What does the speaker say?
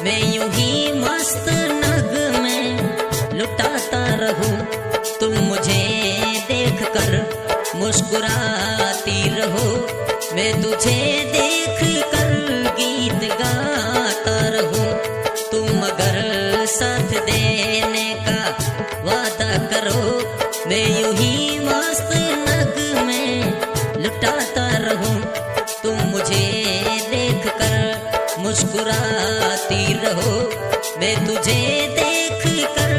मैं यूं ही मस्त नग में लुटाता रहूं, तुम मुझे देख कर मुस्कुराती रहो, मैं तुझे देख कर गीत गाता रहूं। तुम अगर साथ देने का वादा करो, मैं यूं ही मस्त नग में लुटाता रहूं, तुम मुझे देख कर मुस्कुराती रहो, मैं तुझे देख कर